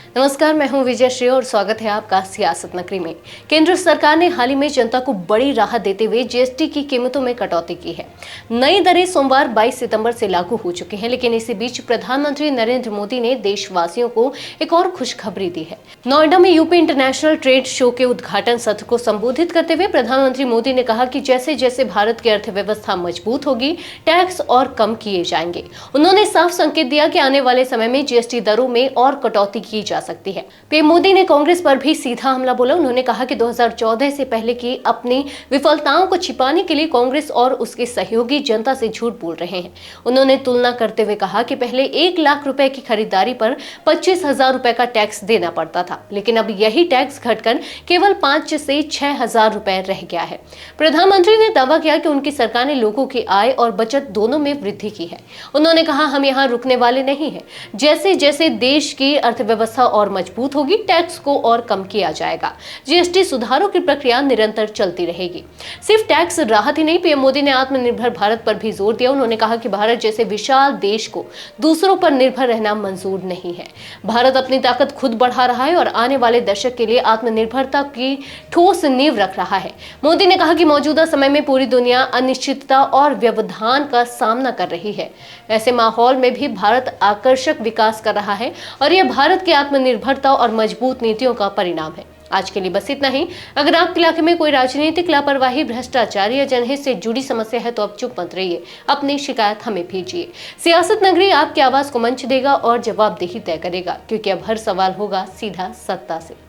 नमस्कार, मैं हूं विजय श्री और स्वागत है आपका सियासत नगरी में। केंद्र सरकार ने हाल ही में जनता को बड़ी राहत देते हुए जीएसटी की कीमतों में कटौती की है। नई दरें सोमवार 22 सितंबर से लागू हो चुकी हैं, लेकिन इसी बीच प्रधानमंत्री नरेंद्र मोदी ने देशवासियों को एक और खुशखबरी दी है। नोएडा में यूपी इंटरनेशनल ट्रेड शो के उद्घाटन सत्र को संबोधित करते हुए प्रधानमंत्री मोदी ने कहा कि जैसे जैसे भारत की अर्थव्यवस्था मजबूत होगी, टैक्स और कम किए जाएंगे। उन्होंने साफ संकेत दिया कि आने वाले समय में जीएसटी दरों में और कटौती की जा सकती है। पीएम मोदी ने कांग्रेस पर भी सीधा हमला बोला। उन्होंने कहा कि 2014 से पहले की अपनी विफलताओं को छिपाने के लिए कांग्रेस और उसके सहयोगी जनता से झूठ बोल रहे हैं। उन्होंने तुलना करते हुए कहा कि पहले 1 लाख रुपए की खरीदारी पर 25,000 रुपए का टैक्स देना पड़ता था, लेकिन अब यही टैक्स घटकर केवल 5 से 6,000 रुपए रह गया है। प्रधानमंत्री ने दावा किया कि उनकी सरकार ने लोगों की आय और बचत दोनों में वृद्धि की है। उन्होंने कहा, हम यहाँ रुकने वाले नहीं हैं। जैसे जैसे देश की अर्थव्यवस्था और मजबूत होगी, टैक्स को और कम किया जाएगा। जीएसटी सुधारों की प्रक्रिया निरंतर चलती रहेगी। सिर्फ टैक्स राहत ही नहीं, पीएम मोदी ने आत्मनिर्भर भारत पर भी जोर दिया। उन्होंने कहा कि भारत जैसे विशाल देश को दूसरों पर निर्भर रहना मंजूर नहीं है। भारत अपनी ताकत खुद बढ़ा रहा है और आने वाले दशक के लिए आत्मनिर्भरता की ठोस नींव रख रहा है। मोदी ने कहा कि मौजूदा समय में पूरी दुनिया अनिश्चितता और व्यवधान का सामना कर रही है। ऐसे माहौल में भी भारत आकर्षक विकास कर रहा है और यह भारत की आत्मनिर्भरता और मजबूत नीतियों का परिणाम है। आज के लिए बस इतना ही। अगर आपके इलाके में कोई राजनीतिक लापरवाही, भ्रष्टाचार या जनहित से जुड़ी समस्या है तो आप चुप मत रहिए, अपनी शिकायत हमें भेजिए। सियासत नगरी आपकी आवाज को मंच देगा और जवाबदेही तय करेगा, क्योंकि अब हर सवाल होगा सीधा सत्ता से।